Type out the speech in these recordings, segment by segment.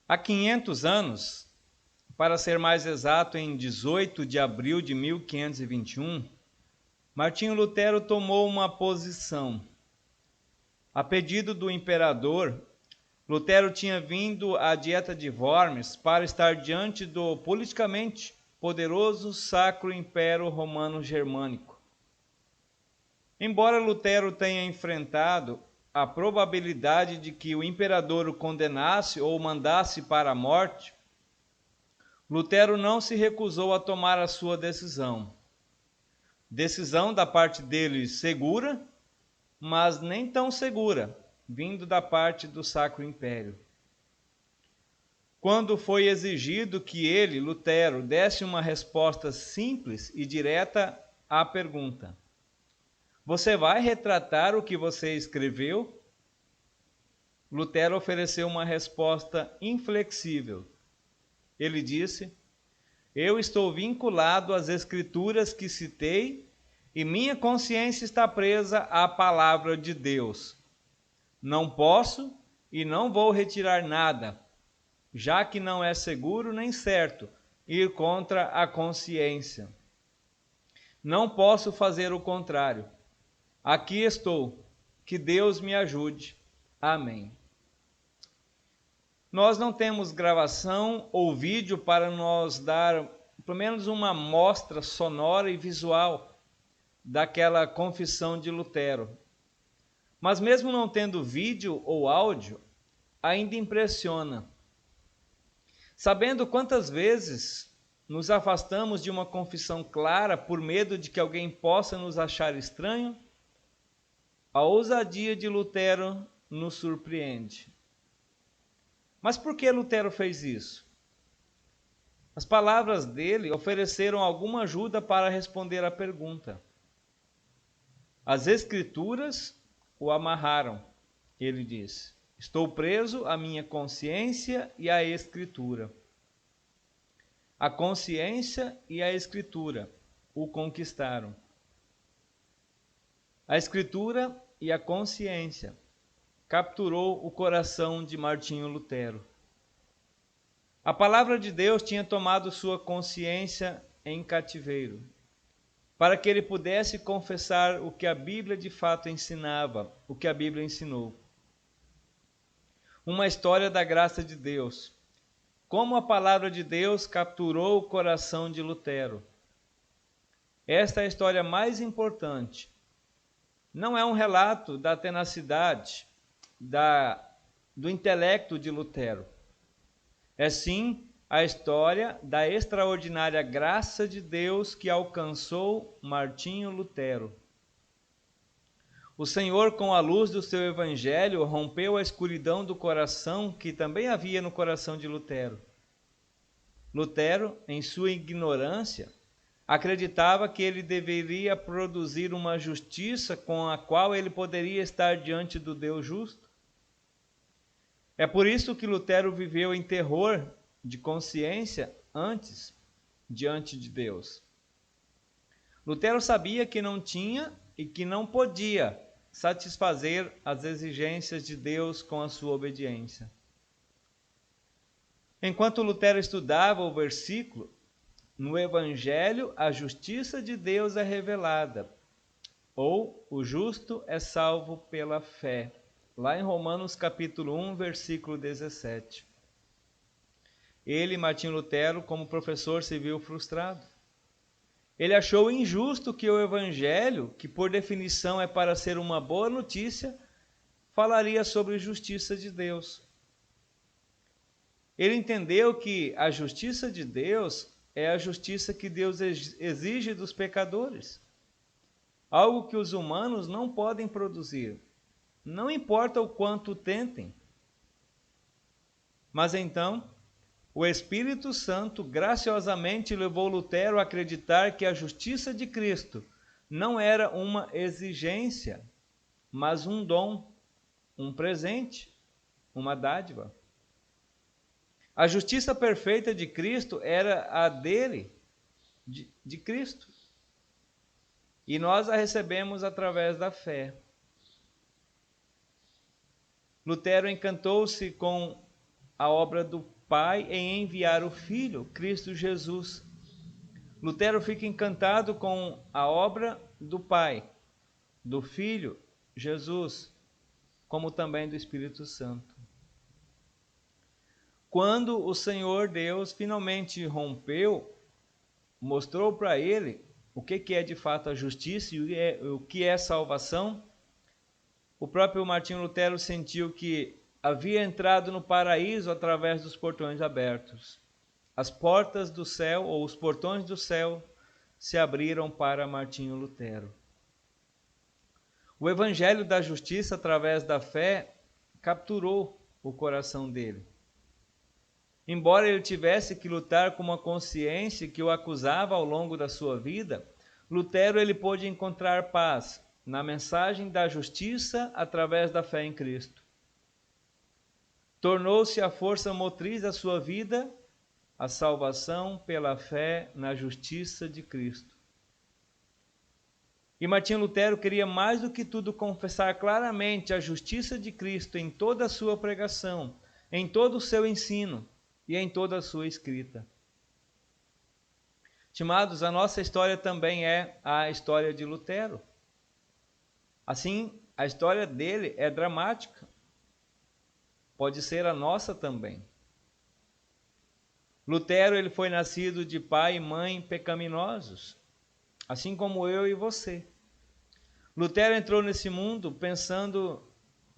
Há 500 anos, para ser mais exato, em 18 de abril de 1521, Martinho Lutero tomou uma posição. A pedido do imperador, Lutero tinha vindo à Dieta de Worms para estar diante do politicamente poderoso Sacro Império Romano Germânico. Embora Lutero tenha enfrentado a probabilidade de que o imperador o condenasse ou o mandasse para a morte, Lutero não se recusou a tomar a sua decisão. Decisão da parte dele segura, mas nem tão segura, vindo da parte do Sacro Império. Quando foi exigido que ele, Lutero, desse uma resposta simples e direta à pergunta: "Você vai retratar o que você escreveu?", Lutero ofereceu uma resposta inflexível. Ele disse: "Eu estou vinculado às escrituras que citei e minha consciência está presa à palavra de Deus. Não posso e não vou retirar nada, já que não é seguro nem certo ir contra a consciência. Não posso fazer o contrário. Aqui estou. Que Deus me ajude. Amém." Nós não temos gravação ou vídeo para nos dar pelo menos uma amostra sonora e visual daquela confissão de Lutero. Mas mesmo não tendo vídeo ou áudio, ainda impressiona. Sabendo quantas vezes nos afastamos de uma confissão clara por medo de que alguém possa nos achar estranho, a ousadia de Lutero nos surpreende. Mas por que Lutero fez isso? As palavras dele ofereceram alguma ajuda para responder à pergunta. As Escrituras o amarraram, ele disse. Estou preso à minha consciência e à Escritura. A consciência e a Escritura o conquistaram. A Escritura e a consciência capturou o coração de Martinho Lutero. A palavra de Deus tinha tomado sua consciência em cativeiro, para que ele pudesse confessar o que a Bíblia de fato ensinava, o que a Bíblia ensinou. Uma história da graça de Deus. Como a palavra de Deus capturou o coração de Lutero. Esta é a história mais importante. Não é um relato da tenacidade, do intelecto de Lutero. É sim a história da extraordinária graça de Deus que alcançou Martinho Lutero. O Senhor, com a luz do seu evangelho, rompeu a escuridão do coração que também havia no coração de Lutero. Lutero, em sua ignorância, acreditava que ele deveria produzir uma justiça com a qual ele poderia estar diante do Deus justo. É por isso que Lutero viveu em terror de consciência antes, diante de Deus. Lutero sabia que não tinha e que não podia satisfazer as exigências de Deus com a sua obediência. Enquanto Lutero estudava o versículo, no Evangelho a justiça de Deus é revelada, ou o justo é salvo pela fé. Lá em Romanos capítulo 1, versículo 17. Ele, Martinho Lutero, como professor, se viu frustrado. Ele achou injusto que o Evangelho, que por definição é para ser uma boa notícia, falaria sobre justiça de Deus. Ele entendeu que a justiça de Deus é a justiça que Deus exige dos pecadores. Algo que os humanos não podem produzir. Não importa o quanto tentem. Mas então, o Espírito Santo graciosamente levou Lutero a acreditar que a justiça de Cristo não era uma exigência, mas um dom, um presente, uma dádiva. A justiça perfeita de Cristo era a dele, de Cristo. E nós a recebemos através da fé. Lutero encantou-se com a obra do Pai em enviar o Filho, Cristo Jesus. Lutero fica encantado com a obra do Pai, do Filho, Jesus, como também do Espírito Santo. Quando o Senhor Deus finalmente rompeu, mostrou para ele o que é de fato a justiça e o que é salvação, o próprio Martinho Lutero sentiu que havia entrado no paraíso através dos portões abertos. As portas do céu, ou os portões do céu, se abriram para Martinho Lutero. O evangelho da justiça através da fé capturou o coração dele. Embora ele tivesse que lutar com uma consciência que o acusava ao longo da sua vida, Lutero ele pôde encontrar paz na mensagem da justiça através da fé em Cristo. Tornou-se a força motriz da sua vida a salvação pela fé na justiça de Cristo. E Martinho Lutero queria mais do que tudo confessar claramente a justiça de Cristo em toda a sua pregação, em todo o seu ensino e em toda a sua escrita. Estimados, a nossa história também é a história de Lutero. Assim, a história dele é dramática. Pode ser a nossa também. Lutero ele foi nascido de pai e mãe pecaminosos, assim como eu e você. Lutero entrou nesse mundo pensando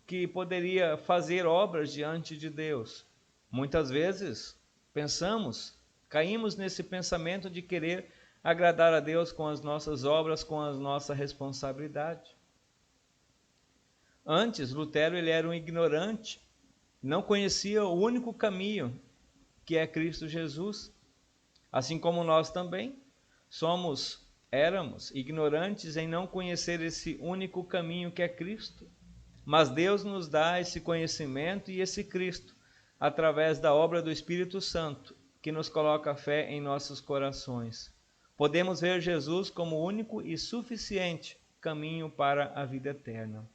que poderia fazer obras diante de Deus. Muitas vezes caímos nesse pensamento de querer agradar a Deus com as nossas obras, com a nossa responsabilidade. Antes, Lutero ele era um ignorante, não conhecia o único caminho, que é Cristo Jesus. Assim como nós também éramos ignorantes em não conhecer esse único caminho que é Cristo. Mas Deus nos dá esse conhecimento e esse Cristo através da obra do Espírito Santo, que nos coloca fé em nossos corações. Podemos ver Jesus como o único e suficiente caminho para a vida eterna.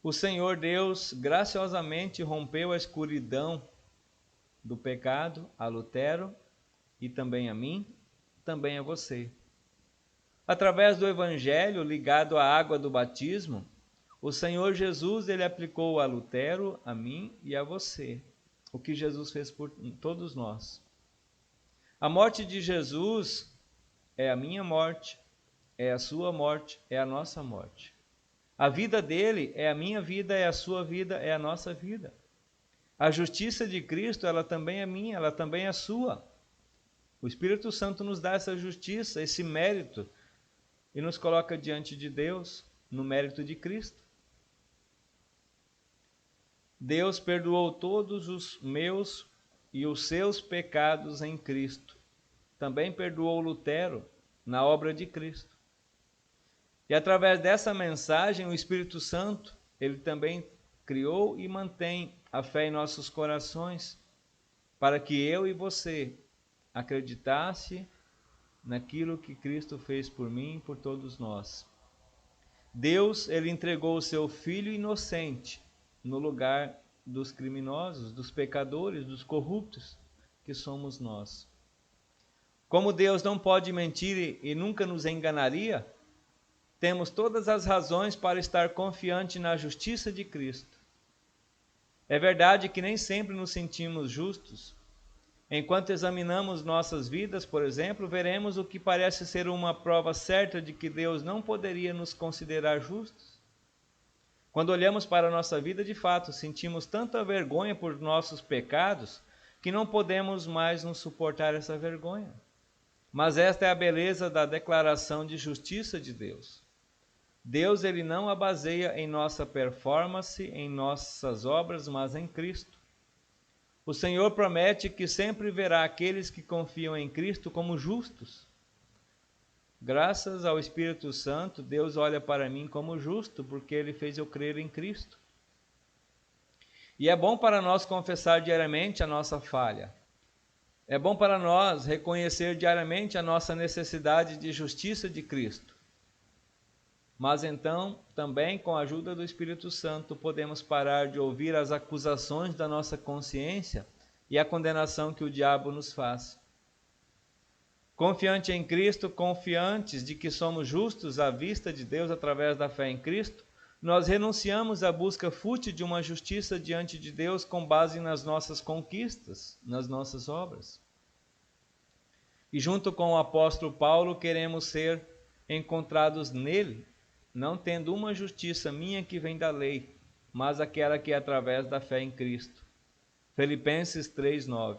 O Senhor Deus graciosamente rompeu a escuridão do pecado a Lutero e também a mim, também a você. Através do Evangelho ligado à água do batismo, o Senhor Jesus ele aplicou a Lutero, a mim e a você, o que Jesus fez por todos nós. A morte de Jesus é a minha morte, é a sua morte, é a nossa morte. A vida dele é a minha vida, é a sua vida, é a nossa vida. A justiça de Cristo, ela também é minha, ela também é sua. O Espírito Santo nos dá essa justiça, esse mérito, e nos coloca diante de Deus, no mérito de Cristo. Deus perdoou todos os meus e os seus pecados em Cristo. Também perdoou Lutero na obra de Cristo. E através dessa mensagem, o Espírito Santo, ele também criou e mantém a fé em nossos corações, para que eu e você acreditasse naquilo que Cristo fez por mim e por todos nós. Deus, ele entregou o seu Filho inocente no lugar dos criminosos, dos pecadores, dos corruptos, que somos nós. Como Deus não pode mentir e nunca nos enganaria, temos todas as razões para estar confiante na justiça de Cristo. É verdade que nem sempre nos sentimos justos. Enquanto examinamos nossas vidas, por exemplo, veremos o que parece ser uma prova certa de que Deus não poderia nos considerar justos. Quando olhamos para a nossa vida, de fato, sentimos tanta vergonha por nossos pecados que não podemos mais nos suportar essa vergonha. Mas esta é a beleza da declaração de justiça de Deus. Deus ele não a baseia em nossa performance, em nossas obras, mas em Cristo. O Senhor promete que sempre verá aqueles que confiam em Cristo como justos. Graças ao Espírito Santo, Deus olha para mim como justo, porque Ele fez eu crer em Cristo. E é bom para nós confessar diariamente a nossa falha. É bom para nós reconhecer diariamente a nossa necessidade de justiça de Cristo. Mas então, também com a ajuda do Espírito Santo, podemos parar de ouvir as acusações da nossa consciência e a condenação que o diabo nos faz. Confiante em Cristo, confiantes de que somos justos à vista de Deus através da fé em Cristo, nós renunciamos à busca fútil de uma justiça diante de Deus com base nas nossas conquistas, nas nossas obras. E junto com o apóstolo Paulo, queremos ser encontrados nele, não tendo uma justiça minha que vem da lei, mas aquela que é através da fé em Cristo. Filipenses 3:9.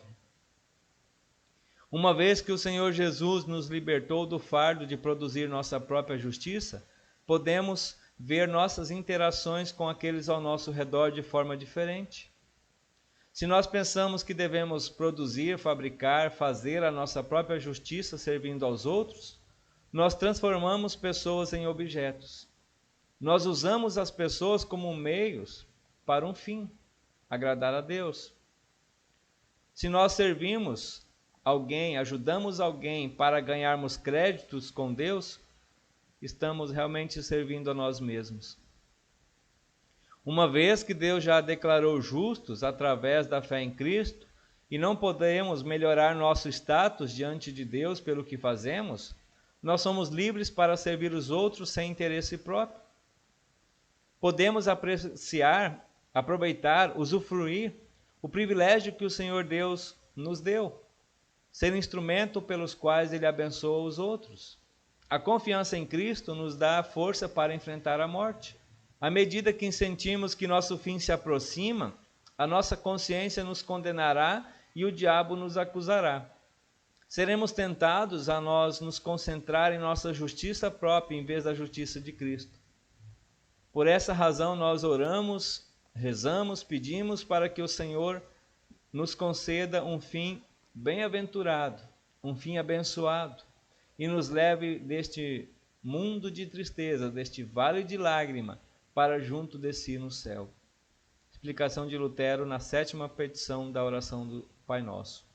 Uma vez que o Senhor Jesus nos libertou do fardo de produzir nossa própria justiça, podemos ver nossas interações com aqueles ao nosso redor de forma diferente. Se nós pensamos que devemos produzir, fabricar, fazer a nossa própria justiça servindo aos outros, nós transformamos pessoas em objetos. Nós usamos as pessoas como meios para um fim, agradar a Deus. Se nós servimos alguém, ajudamos alguém para ganharmos créditos com Deus, estamos realmente servindo a nós mesmos. Uma vez que Deus já declarou justos através da fé em Cristo, e não podemos melhorar nosso status diante de Deus pelo que fazemos, nós somos livres para servir os outros sem interesse próprio. Podemos apreciar, aproveitar, usufruir o privilégio que o Senhor Deus nos deu, ser instrumento pelos quais Ele abençoa os outros. A confiança em Cristo nos dá força para enfrentar a morte. À medida que sentimos que nosso fim se aproxima, a nossa consciência nos condenará e o diabo nos acusará. Seremos tentados a nós nos concentrar em nossa justiça própria em vez da justiça de Cristo. Por essa razão nós oramos, rezamos, pedimos para que o Senhor nos conceda um fim bem-aventurado, um fim abençoado, e nos leve deste mundo de tristeza, deste vale de lágrima, para junto de si no céu. Explicação de Lutero na 7ª petição da oração do Pai Nosso.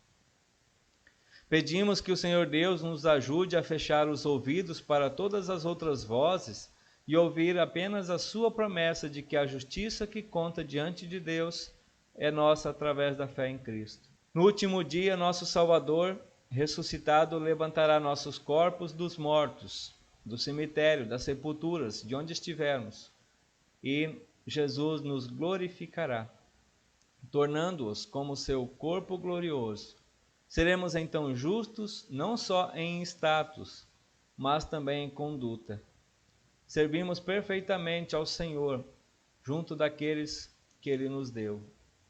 Pedimos que o Senhor Deus nos ajude a fechar os ouvidos para todas as outras vozes e ouvir apenas a sua promessa de que a justiça que conta diante de Deus é nossa através da fé em Cristo. No último dia, nosso Salvador, ressuscitado, levantará nossos corpos dos mortos, do cemitério, das sepulturas, de onde estivermos, e Jesus nos glorificará, tornando-os como seu corpo glorioso. Seremos então justos, não só em status, mas também em conduta. Servimos perfeitamente ao Senhor, junto daqueles que Ele nos deu.